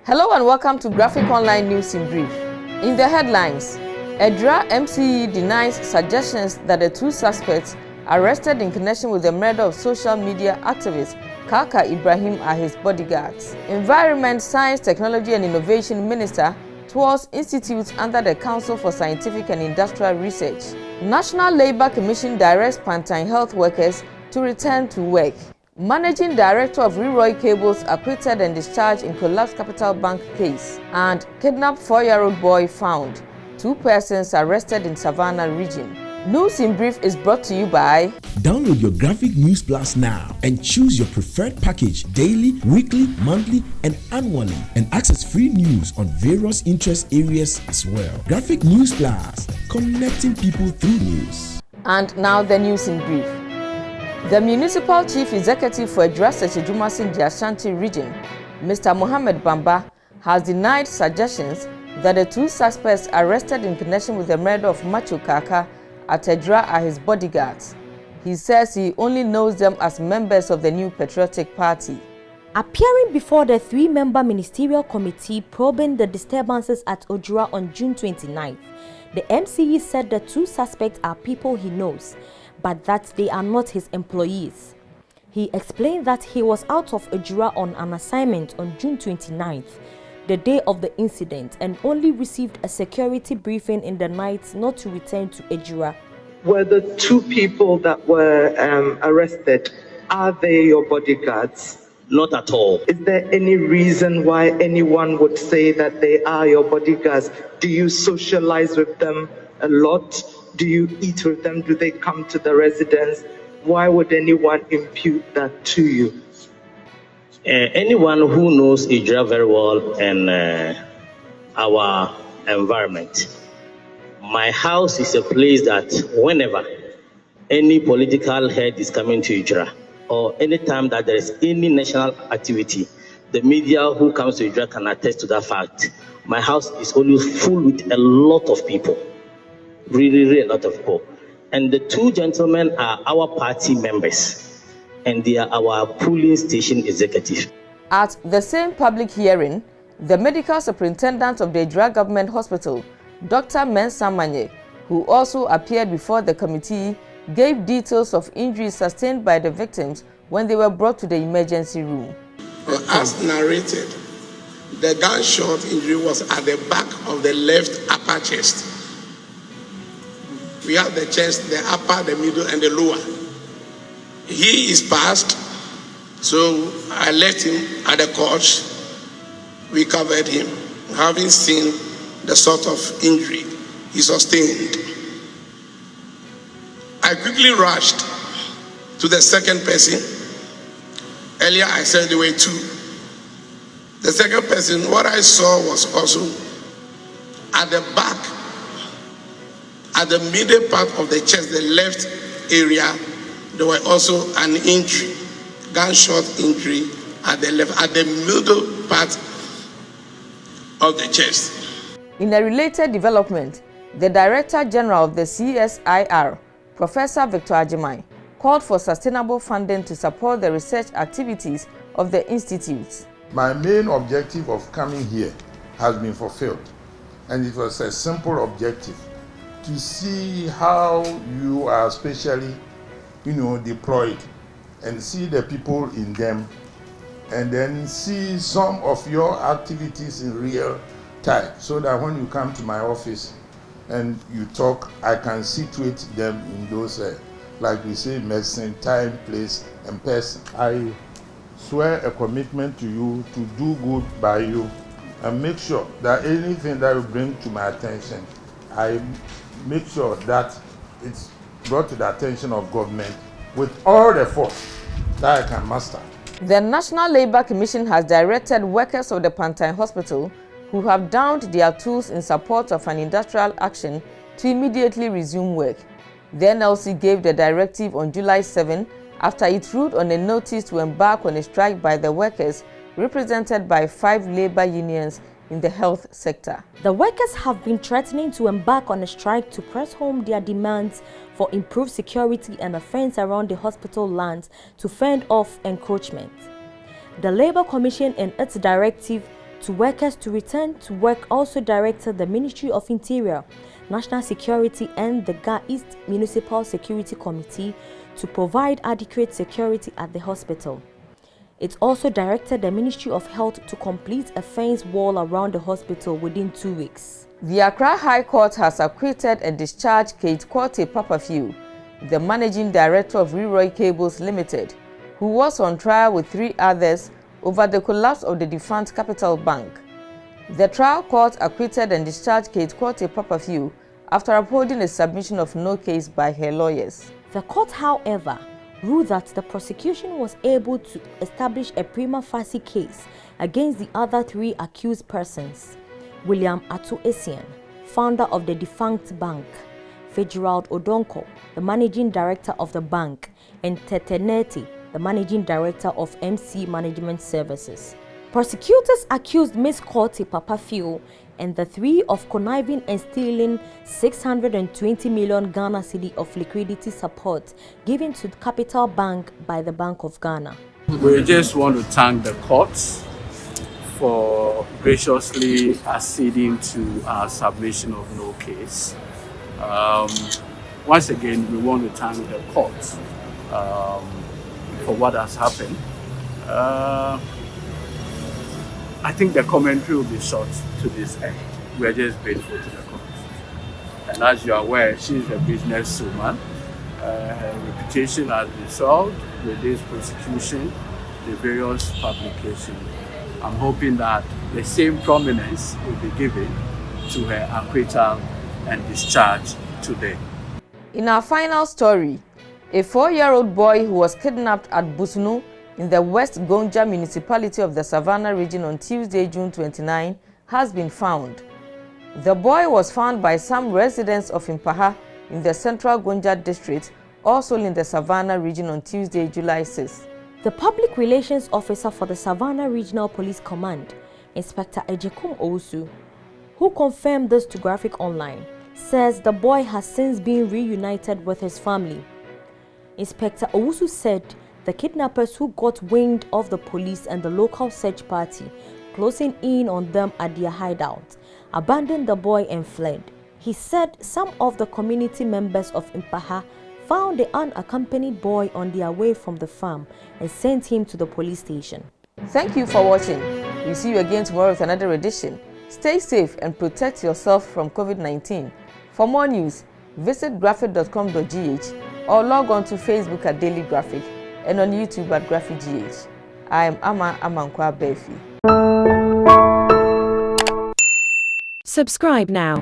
Hello and welcome to Graphic Online News in Brief. In the headlines, Ejura MCE denies suggestions that the two suspects arrested in connection with the murder of social media activist Kaka Ibrahim are his bodyguards. Environment, Science, Technology and Innovation Minister tours institutes under the Council for Scientific and Industrial Research. National Labour Commission directs Pantang health workers to return to work. Managing Director of Reroy Cables acquitted and discharged in collapsed Capital Bank case. And kidnapped 4-year-old boy found. 2 persons arrested in Savannah Region. News in Brief is brought to you by... Download your Graphic News Plus now and choose your preferred package daily, weekly, monthly, and annually, and access free news on various interest areas as well. Graphic News Plus, connecting people through news. And now the news in brief. The Municipal Chief Executive for Ejura Ashanti Region, Mr. Mohammed Bamba, has denied suggestions that the 2 suspects arrested in connection with the murder of Macho Kaka at Ejura are his bodyguards. He says he only knows them as members of the New Patriotic Party. Appearing before the 3-member ministerial committee probing the disturbances at Ejura on June 29th, the MCE said the 2 suspects are people he knows, but that they are not his employees. He explained that he was out of Ejura on an assignment on June 29th, the day of the incident, and only received a security briefing in the night not to return to Ejura. Were the 2 people that were arrested, are they your bodyguards? Not at all. Is there any reason why anyone would say that they are your bodyguards? Do you socialize with them a lot? Do you eat with them? Do they come to the residence? Why would anyone impute that to you? Anyone who knows Ejura very well and our environment. My house is a place that whenever any political head is coming to Ejura, or anytime that there is any national activity, the media who comes to Ejura can attest to that fact. My house is always full with a lot of people. Really a lot of people. And the 2 gentlemen are our party members, and they are our polling station executives. At the same public hearing, the medical superintendent of the Ejura Government Hospital, Dr. Mensah Manye, who also appeared before the committee, gave details of injuries sustained by the victims when they were brought to the emergency room. As narrated, the gunshot injury was at the back of the left upper chest. We have the chest, the upper, the middle, and the lower. He is passed, so I left him at the couch. We covered him, having seen the sort of injury he sustained. I quickly rushed to the second person. Earlier I said there were 2. The second person, what I saw was also at the back, at the middle part of the chest, the left area, there were also an injury, gunshot injury at the left, at the middle part of the chest. In a related development, the Director General of the CSIR, Professor Victor Ajimai, called for sustainable funding to support the research activities of the institutes. My main objective of coming here has been fulfilled, and it was a simple objective: to see how you are specially, deployed, and see the people in them, and then see some of your activities in real time, so that when you come to my office and you talk, I can situate them in those, like we say, medicine, time, place, and person. I swear a commitment to you to do good by you and make sure that anything that you bring to my attention, I make sure that it's brought to the attention of government with all the force that I can muster. The National Labour Commission has directed workers of the Pantang Hospital who have downed their tools in support of an industrial action to immediately resume work. The NLC gave the directive on July 7 after it ruled on a notice to embark on a strike by the workers represented by 5 labour unions in the health sector. The workers have been threatening to embark on a strike to press home their demands for improved security and a fence around the hospital lands to fend off encroachment. The Labour Commission, in its directive, to workers to return to work also directed the Ministry of Interior, National Security and the Ga East Municipal Security Committee to provide adequate security at the hospital. It also directed the Ministry of Health to complete a fence wall around the hospital within 2 weeks. The Accra High Court has acquitted and discharged Kate Kwate Papafew, the Managing Director of Reroy Cables Limited, who was on trial with 3 others over the collapse of the defunct Capital Bank. The trial court acquitted and discharged Kate Kwate Papafew after upholding a submission of no case by her lawyers. The court, however, ruled that the prosecution was able to establish a prima facie case against the other 3 accused persons: William Atu Essien, founder of the defunct bank; Fitzgerald Odonko, the managing director of the bank; and Tete Neti, the managing director of MC Management Services. Prosecutors accused Ms. Kwate Papafew and the 3 of conniving and stealing 620 million Ghana cedi of liquidity support given to the Capital Bank by the Bank of Ghana. We just want to thank the courts for graciously acceding to our submission of no case. Once again, we want to thank the courts for what has happened. I think the commentary will be short to this end. We are just grateful to the court. And as you are aware, she is a businesswoman. Her reputation has been solved with this prosecution, the various publications. I'm hoping that the same prominence will be given to her acquittal and discharge today. In our final story, a 4-year-old boy who was kidnapped at Busunu in the West Gonja municipality of the Savannah Region on Tuesday, June 29, has been found. The boy was found by some residents of Impaha in the Central Gonja district, also in the Savannah Region on Tuesday, July 6. The Public Relations Officer for the Savannah Regional Police Command, Inspector Ejekum Owusu, who confirmed this to Graphic Online, says the boy has since been reunited with his family. Inspector Owusu said the kidnappers, who got wind of the police and the local search party closing in on them at their hideout, abandoned the boy and fled. He said some of the community members of Impaha found the unaccompanied boy on their way from the farm and sent him to the police station. Thank you for watching. We'll see you again tomorrow with another edition. Stay safe and protect yourself from COVID-19. For more news, visit graphic.com.gh or log on to Facebook at Daily Graphic and on YouTube at Graphic GH. I am Ama Amankwa Befi. Subscribe now.